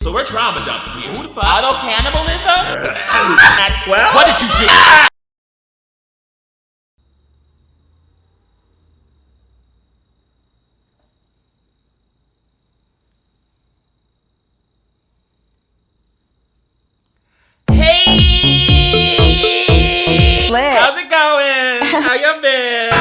So we're trauma dumping here. Who the fuck? Auto cannibalism? Maxwell? What did you do? Hey! Lit. How's it going? How you been?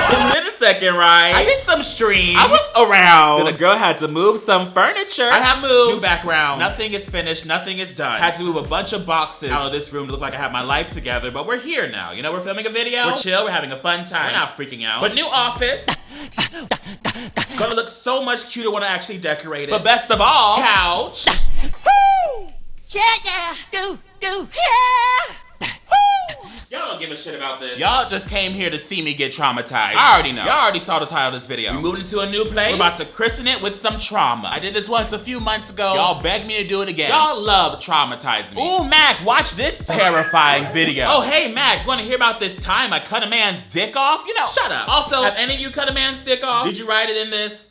It's been a second, right? I did some streams. I was around. Then a girl had to move some furniture. I have moved. New background. Nothing is finished. Nothing is done. Had to move a bunch of boxes out of this room to look like I have my life together. But we're here now. You know, we're filming a video. We're chill. We're having a fun time. We're not freaking out. But new office. Gonna look so much cuter when I actually decorate it. But best of all, couch. Yeah, do, yeah. Y'all don't give a shit about this. Y'all just came here to see me get traumatized. I already know. Y'all already saw the title of this video. We moved into a new place. We're about to christen it with some trauma. I did this once a few months ago. Y'all begged me to do it again. Y'all love traumatizing me. Ooh, Mac, watch this terrifying video. Oh, hey, Max, wanna hear about this time I cut a man's dick off? You know, shut up. Also, have any of you cut a man's dick off? Did you write it in this?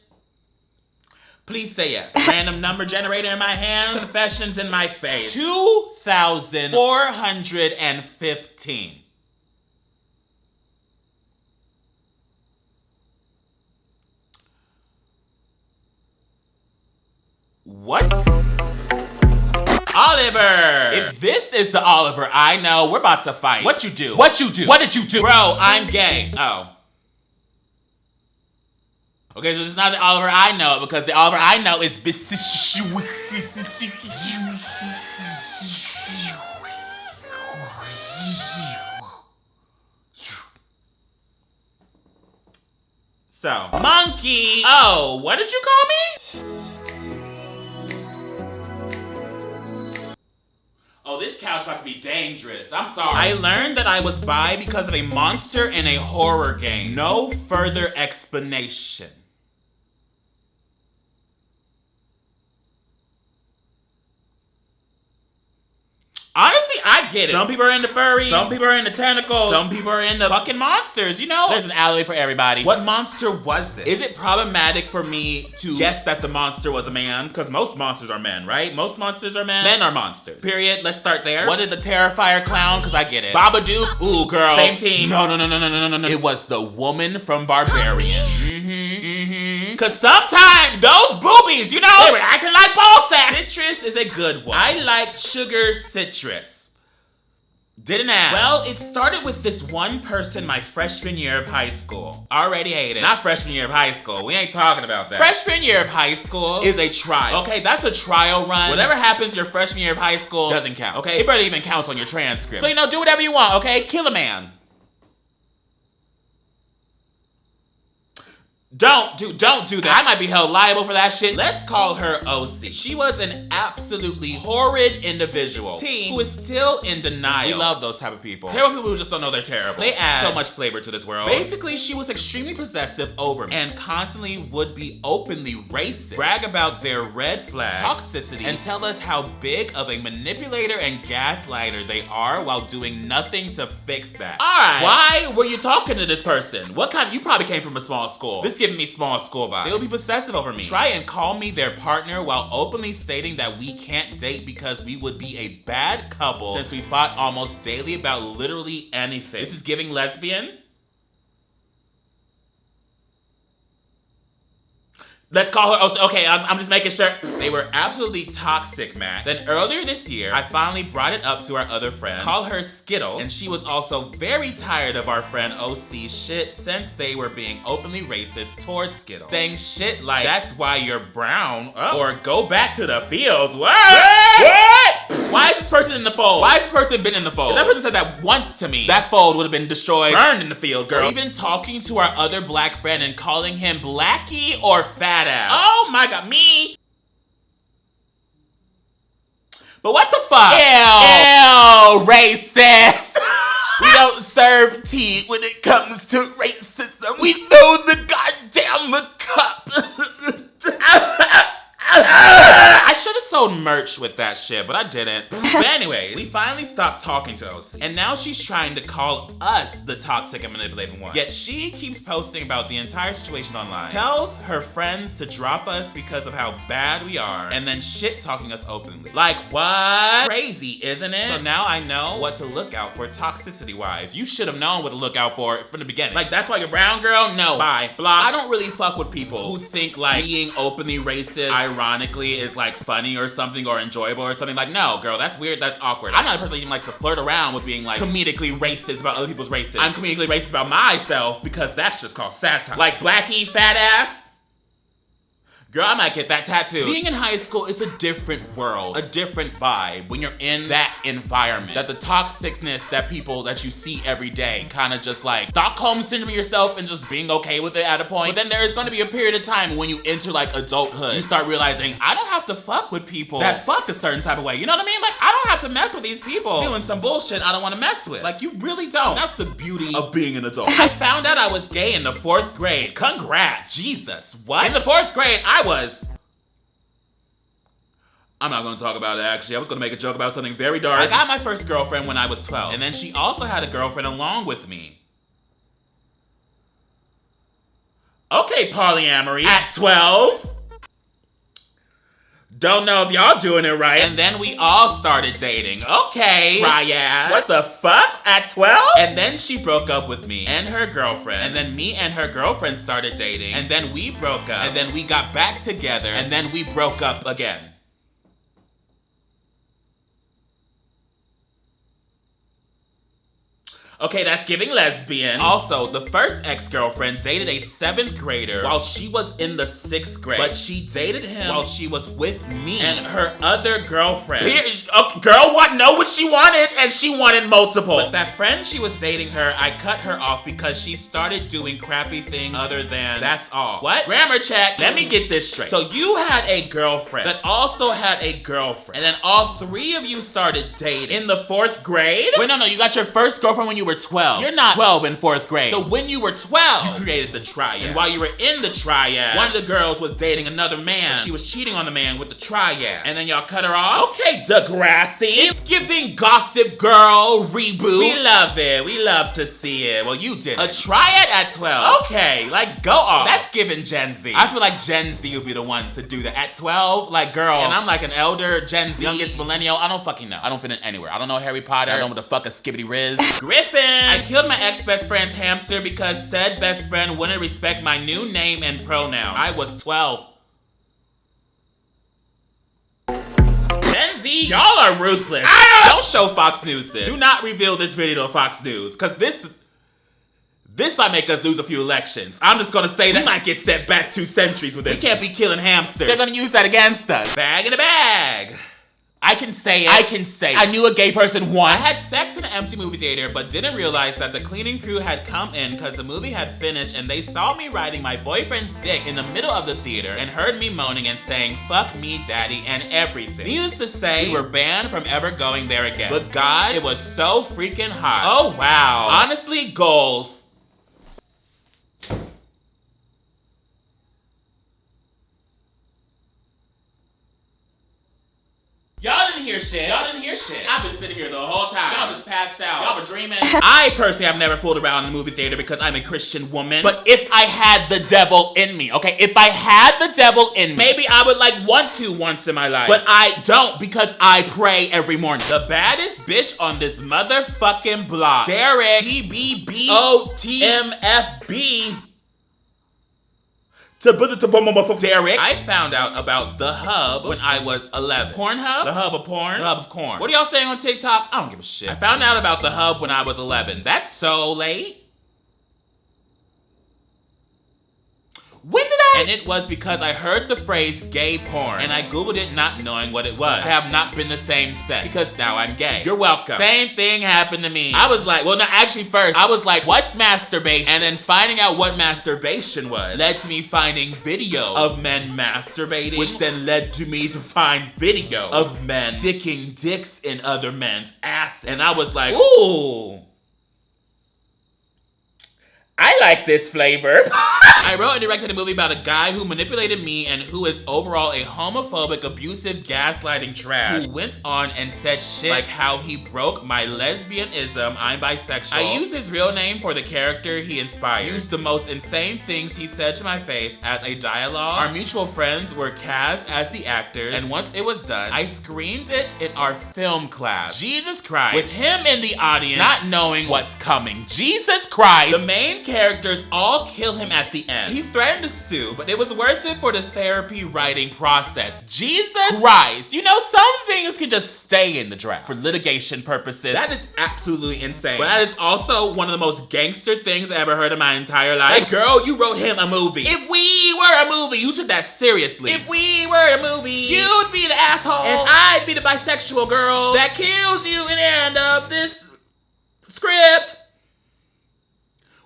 Please say yes. Random number generator in my hand, confessions in my face. 2,415. What? Oliver! If this is the Oliver I know, we're about to fight. What you do? What you do? What did you do? Bro, I'm gay. Oh. Okay, so this is not the Oliver I know, because the Oliver I know is So, monkey! Oh, what did you call me? Oh, this couch about to be dangerous. I'm sorry. I learned that I was bi because of a monster in a horror game. No further explanation. Honestly, I get it. Some people are into furries. Some people are into tentacles. Some people are into fucking monsters, you know? There's an alleyway for everybody. What monster was it? Is it problematic for me to guess that the monster was a man? Because most monsters are men, right? Most monsters are men. Men are monsters. Period. Let's start there. Was it the Terrifier clown? Because I get it. Babadook? Ooh, girl. Same team. No. It was the woman from Barbarian. Cause sometimes those boobies, you know, they were acting like ball sacks. Citrus is a good one. I like sugar citrus. Didn't ask. Well, it started with this one person my freshman year of high school. Already hate it. Not freshman year of high school. We ain't talking about that. Freshman year of high school is a trial. Okay, that's a trial run. Whatever happens your freshman year of high school doesn't count. Okay, it barely even counts on your transcript. So, you know, do whatever you want, okay? Kill a man. Don't do that. I might be held liable for that shit. Let's call her OC. She was an absolutely horrid individual. Teen who is still in denial. We love those type of people. Terrible people who just don't know they're terrible. They add so much flavor to this world. Basically, she was extremely possessive over me and constantly would be openly racist, brag about their red flags, toxicity, and tell us how big of a manipulator and gaslighter they are while doing nothing to fix that. All right. Why were you talking to this person? What kind? You probably came from a small school. This giving me small school vibes. They'll be possessive over me. Try and call me their partner while openly stating that we can't date because we would be a bad couple since we fought almost daily about literally anything. This is giving lesbian. Let's call her, okay, I'm just making sure. They were absolutely toxic, Matt. Then earlier this year, I finally brought it up to our other friend, call her Skittles, and she was also very tired of our friend OC's shit since they were being openly racist towards Skittles. Saying shit like, that's why you're brown, or go back to the fields. What? Why is this person in the fold? Why has this person been in the fold? If that person said that once to me, that fold would have been destroyed, burned in the field, girl. Or even talking to our other black friend and calling him Blackie or fat ass. Oh my god, me? But what the fuck? Ew, racist. We don't serve tea when it comes to racism. We throw the goddamn cup. I should have sold merch with that shit, but I didn't. But anyways, we finally stopped talking to OC. And now she's trying to call us the toxic and manipulating one. Yet she keeps posting about the entire situation online. Tells her friends to drop us because of how bad we are. And then shit talking us openly. Like what? Crazy, isn't it? So now I know what to look out for toxicity wise. You should have known what to look out for from the beginning. Like that's why you're brown, girl? No. Bye. Block. I don't really fuck with people who think like being openly racist ironically is like funny or something or enjoyable or something. Like no, girl, that's weird, that's awkward. I'm not a person that even likes to flirt around with being like comedically racist about other people's races. I'm comedically racist about myself because that's just called satire. Like Blackie, fat ass. Girl, I might get that tattoo. Being in high school, it's a different world, a different vibe when you're in that environment. That the toxicness that people that you see every day kind of just like Stockholm syndrome yourself and just being okay with it at a point. But then there is going to be a period of time when you enter like adulthood, you start realizing I don't have to fuck with people that fuck a certain type of way. You know what I mean? Like I don't have to mess with these people doing some bullshit I don't want to mess with. Like you really don't. That's the beauty of being an adult. I found out I was gay in the 4th grade. Congrats. Jesus, what? In the 4th grade, I'm not gonna talk about it actually. I was gonna make a joke about something very dark. I got my first girlfriend when I was 12. And then she also had a girlfriend along with me. Okay, polyamory. At 12? Don't know if y'all doing it right. And then we all started dating. Okay. Triad. What the fuck? At 12? And then she broke up with me and her girlfriend. And then me and her girlfriend started dating. And then we broke up. And then we got back together. And then we broke up again. Okay, that's giving lesbian. Also, the first ex-girlfriend dated a 7th grader while she was in the 6th grade. But she dated him while she was with me and her other girlfriend. Girl know what she wanted, and she wanted multiple. But that friend she was dating her, I cut her off because she started doing crappy things other than that's all. What? Grammar check. Let me get this straight. So you had a girlfriend that also had a girlfriend. And then all 3 of you started dating in the 4th grade? Wait, no, you got your first girlfriend when you were 12. You're not 12 in 4th grade. So when you were 12, you created the triad. And while you were in the triad, one of the girls was dating another man. She was cheating on the man with the triad. And then y'all cut her off? Okay, Degrassi. It's giving Gossip Girl reboot. We love it. We love to see it. Well, you did. A triad at 12. Okay, like go off. That's giving Gen Z. I feel like Gen Z would be the ones to do that. At 12, like girl. And I'm like an elder Gen Z, youngest millennial. I don't fucking know. I don't fit in anywhere. I don't know Harry Potter. I don't know what the fuck a skibbity riz. Griffin. I killed my ex-best friend's hamster because said best friend wouldn't respect my new name and pronoun. I was 12. Gen Z, y'all are ruthless. Don't show Fox News this. Do not reveal this video to Fox News, because this might make us lose a few elections. I'm just gonna say that we might get set back 2 centuries with this. We can't be killing hamsters. They're gonna use that against us. Bag in a bag. I can say it. I knew a gay person once. I had sex in an empty movie theater, but didn't realize that the cleaning crew had come in because the movie had finished and they saw me riding my boyfriend's dick in the middle of the theater and heard me moaning and saying, "Fuck me, daddy," and everything. Needless to say, we were banned from ever going there again. But God, it was so freaking hot. Oh, wow. Honestly, goals. Y'all didn't hear shit. I've been sitting here the whole time. Y'all just passed out. Y'all were dreaming. I personally have never fooled around in the movie theater because I'm a Christian woman. But if I had the devil in me, okay? If I had the devil in me, maybe I would like want to once in my life. But I don't because I pray every morning. The baddest bitch on this motherfucking block. Derek TBBOTMFB. Derek, I found out about The Hub when I was 11. Pornhub? The Hub of porn? The Hub of corn. What are y'all saying on TikTok? I don't give a shit. I found out about The Hub when I was 11. That's so late. When did I? And it was because I heard the phrase gay porn and I Googled it not knowing what it was. I have not been the same since because now I'm gay. You're welcome. Same thing happened to me. I was like, well, no, actually first, I was like, what's masturbation? And then finding out what masturbation was led to me finding video of men masturbating, which then led to me to find video of men sticking dicks in other men's ass. And I was like, ooh. I like this flavor. I wrote and directed a movie about a guy who manipulated me and who is overall a homophobic, abusive, gaslighting trash who went on and said shit like how he broke my lesbianism, I'm bisexual. I used his real name for the character he inspired. Used the most insane things he said to my face as a dialogue. Our mutual friends were cast as the actors, and once it was done, I screened it in our film class. Jesus Christ. With him in the audience, not knowing what's coming. Jesus Christ. The main characters all kill him at the end. He threatened to sue, but it was worth it for the therapy writing process. Jesus Christ. You know, some things can just stay in the draft for litigation purposes. That is absolutely insane. But that is also one of the most gangster things I ever heard in my entire life. Like, girl, you wrote him a movie. If we were a movie, you took that seriously. If we were a movie, you'd be the asshole, and I'd be the bisexual girl that kills you in the end of this script.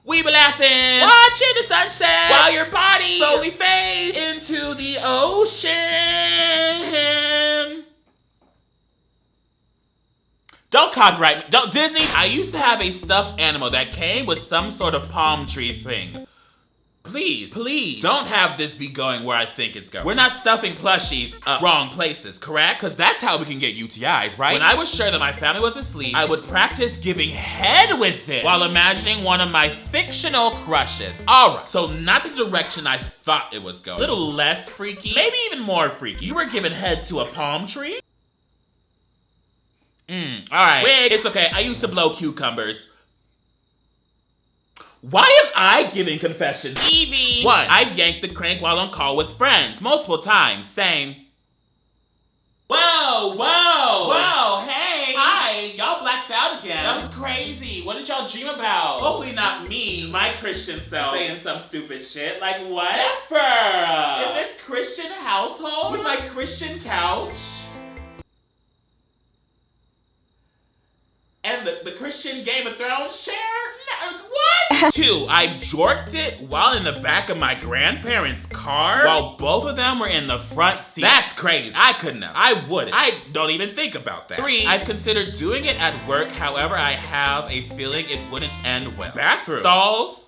We be laughing, watching the sunset, while your body slowly fades into the ocean. Don't copyright me. Don't, Disney. I used to have a stuffed animal that came with some sort of palm tree thing. Please, please, don't have this be going where I think it's going. We're not stuffing plushies up wrong places, correct? Because that's how we can get UTIs, right? When I was sure that my family was asleep, I would practice giving head with it while imagining one of my fictional crushes. All right, so not the direction I thought it was going. A little less freaky, maybe even more freaky. You were giving head to a palm tree? All right, wig, it's okay. I used to blow cucumbers. Why am I giving confessions? Evie! 1. I've yanked the crank while on call with friends multiple times, saying, whoa, whoa, whoa, hey, hi, y'all blacked out again. That was crazy. What did y'all dream about? Hopefully not me, my Christian self, saying some stupid shit. Like what? Never! In this Christian household? With my Christian couch? And the Christian Game of Thrones chair? No, what? 2, I jorked it while in the back of my grandparents' car while both of them were in the front seat. That's crazy. I couldn't have. I wouldn't. I don't even think about that. 3, I've considered doing it at work, however I have a feeling it wouldn't end well. Bathroom stalls.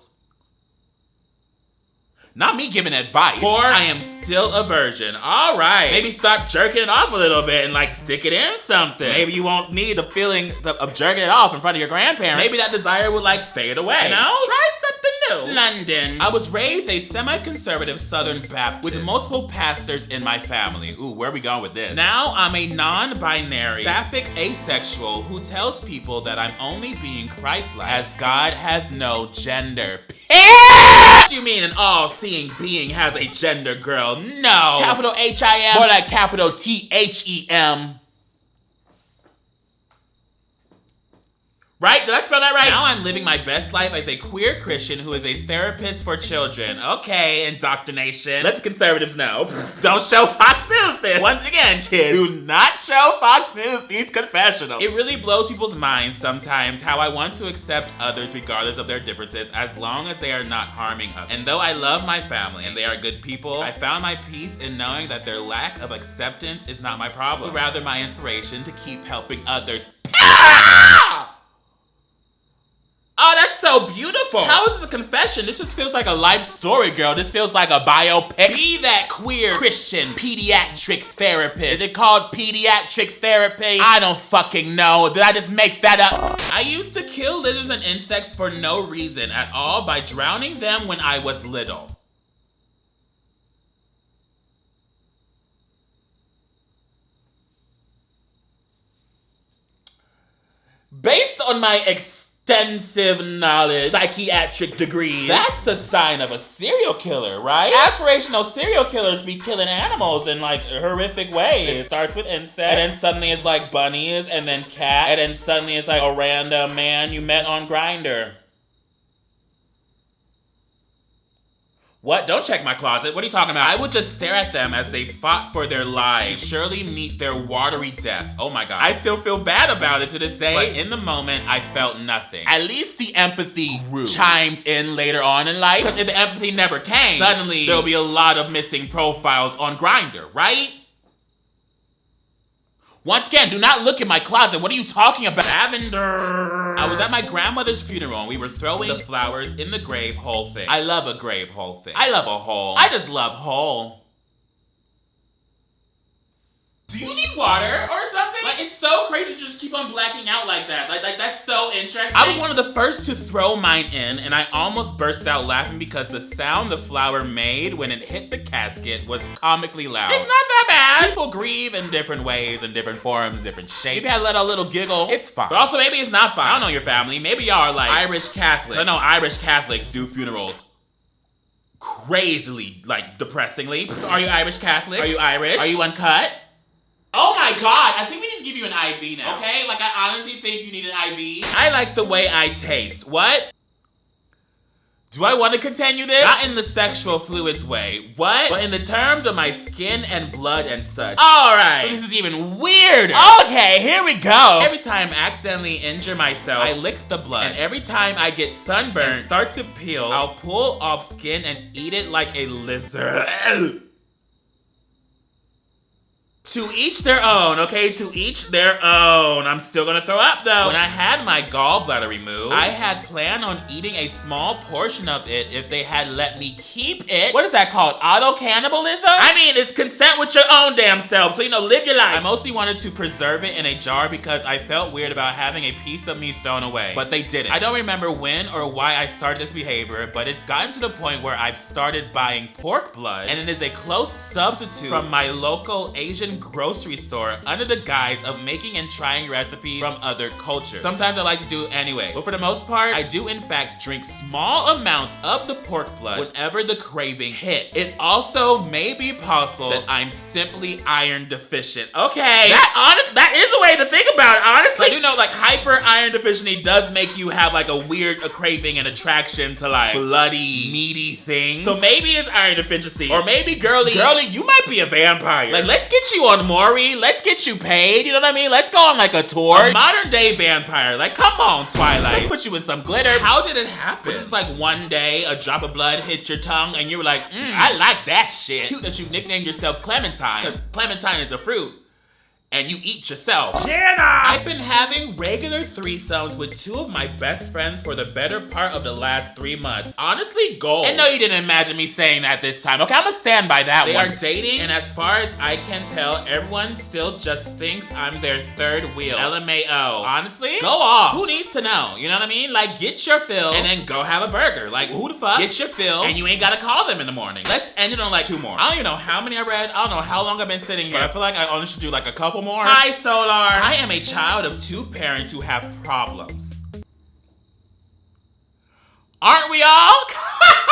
Not me giving advice. 4, I am still a virgin. All right. Maybe stop jerking it off a little bit and like stick it in something. Maybe you won't need the feeling of jerking it off in front of your grandparents. Maybe that desire will like fade away. You know? Try something new. London. I was raised a semi-conservative Southern Baptist with multiple pastors in my family. Ooh, where are we going with this? Now I'm a non-binary, sapphic asexual who tells people that I'm only being Christ-like as God has no gender. What do you mean an all-seeing being has a gender, girl? No. Capital H-I-M, more like capital T-H-E-M. Right? Did I spell that right? Now I'm living my best life as a queer Christian who is a therapist for children. Okay, indoctrination. Let the conservatives know. Don't show Fox News this. Once again, kids, do not show Fox News these confessionals. It really blows people's minds sometimes how I want to accept others regardless of their differences as long as they are not harming others. And though I love my family and they are good people, I found my peace in knowing that their lack of acceptance is not my problem, but rather my inspiration to keep helping others. Oh, that's so beautiful. How is this a confession? This just feels like a life story, girl. This feels like a biopic. Be that queer Christian pediatric therapist. Is it called pediatric therapy? I don't fucking know. Did I just make that up? I used to kill lizards and insects for no reason at all by drowning them when I was little. Based on my extensive knowledge, psychiatric degree, that's a sign of a serial killer, right? Aspirational serial killers be killing animals in like horrific ways. It starts with insects, and then suddenly it's like bunnies, and then cat, and then suddenly it's like a random man you met on Grindr. What? Don't check my closet. What are you talking about? I would just stare at them as they fought for their lives to surely meet their watery deaths. Oh my God. I still feel bad about it to this day. But in the moment, I felt nothing. At least the empathy chimed in later on in life. Because if the empathy never came, suddenly there'll be a lot of missing profiles on Grindr, right? Once again, do not look in my closet. What are you talking about? Lavender. I was at my grandmother's funeral and we were throwing the flowers in the grave hole thing. I love a grave hole thing. I love a hole. I just love hole. Do you need water or something? Like, it's so crazy to just keep on blacking out like that. Like that's so interesting. I was one of the first to throw mine in, and I almost burst out laughing because the sound the flower made when it hit the casket was comically loud. It's not that bad. People grieve in different ways, in different forms, different shapes. If you had to let out a little giggle, it's fine. But also, maybe it's not fine. I don't know your family. Maybe y'all are like Irish Catholic. I know Irish Catholics do funerals crazily, like, depressingly. So are you Irish Catholic? Are you Irish? Are you uncut? Oh my God, I think we need to give you an IV now, okay? Like, I honestly think you need an IV. I like the way I taste. What? Do I want to continue this? Not in the sexual fluids way. What? But in the terms of my skin and blood and such. All right. This is even weirder. Okay, here we go. Every time I accidentally injure myself, I lick the blood. And every time I get sunburned and start to peel, I'll pull off skin and eat it like a lizard. To each their own, okay? To each their own. I'm still gonna throw up though. When I had my gallbladder removed, I had planned on eating a small portion of it if they had let me keep it. What is that called? Auto-cannibalism? I mean, it's consent with your own damn self, so live your life. I mostly wanted to preserve it in a jar because I felt weird about having a piece of me thrown away, but they didn't. I don't remember when or why I started this behavior, but it's gotten to the point where I've started buying pork blood, and it is a close substitute from my local Asian grocery store under the guise of making and trying recipes from other cultures. Sometimes I like to do it anyway, but for the most part, I do in fact drink small amounts of the pork blood whenever the craving hits. It also may be possible that I'm simply iron deficient. Okay, that is a way to think about it, honestly. I do know, like, hyper iron deficiency does make you have like a weird craving and attraction to like bloody, meaty things. So maybe it's iron deficiency, or maybe girly, you might be a vampire. Like, let's get you on Maury, let's get you paid, you know what I mean? Let's go on like a tour. A modern day vampire, like, come on, Twilight. Let's put you in some glitter. How did it happen? Was this like one day a drop of blood hit your tongue and you were like, I like that shit. Cute that you nicknamed yourself Clementine, because Clementine is a fruit. And you eat yourself. Jenna! I've been having regular threesomes with two of my best friends for the better part of the last 3 months. Honestly, gold. And no, you didn't imagine me saying that this time. Okay, I'm gonna stand by that one. They are dating, and as far as I can tell, everyone still just thinks I'm their third wheel. LMAO. Honestly, go off. Who needs to know? You know what I mean? Like, get your fill, and then go have a burger. Like, who the fuck? Get your fill, and you ain't gotta call them in the morning. Let's end it on like 2 more. I don't even know how many I read. I don't know how long I've been sitting here. But I feel like I only should do like a couple more. Hi, Solar. I am a child of 2 parents who have problems. Aren't we all?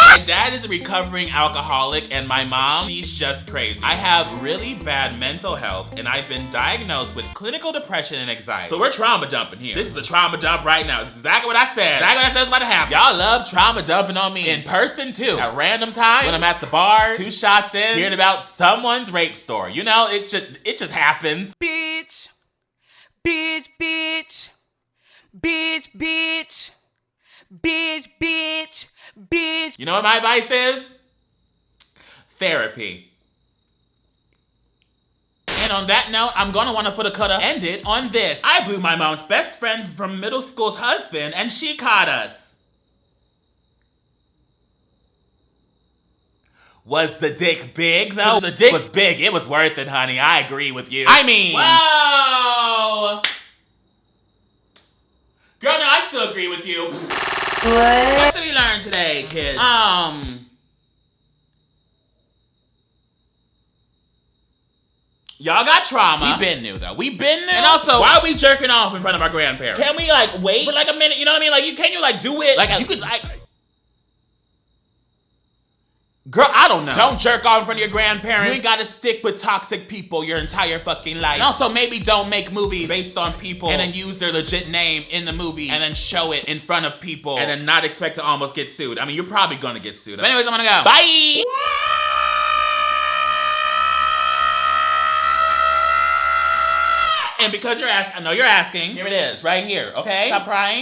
My dad is a recovering alcoholic, and my mom, she's just crazy. I have really bad mental health, and I've been diagnosed with clinical depression and anxiety. So we're trauma dumping here. This is a trauma dump right now. This is exactly what I said. Exactly what I said was about to happen. Y'all love trauma dumping on me in person too. At random times, when I'm at the bar, 2 shots in, hearing about someone's rape story. You know, it just happens. Bitch. Bitch, bitch. Bitch, bitch. Bitch, bitch. Bitch. You know what my advice is? Therapy. And on that note, I'm gonna wanna put a coulda end it on this. I blew my mom's best friend from middle school's husband, and she caught us. Was the dick big though? The dick was big. It was worth it, honey. I agree with you. I mean, whoa! Girl, no, I still agree with you. What did we learn today, kids? Y'all got trauma. We been new though. We been new. And also, why are we jerking off in front of our grandparents? Can we like wait for like a minute? You know what I mean? Like, can you like do it? Like, you could like. Girl, I don't know. Don't jerk off in front of your grandparents. You ain't gotta stick with toxic people your entire fucking life. And also, maybe don't make movies based on people and then use their legit name in the movie and then show it in front of people and then not expect to almost get sued. I mean, you're probably gonna get sued. But anyways, I'm gonna go. Bye! And because you're asking, I know you're asking, here it is, right here, okay? Stop crying.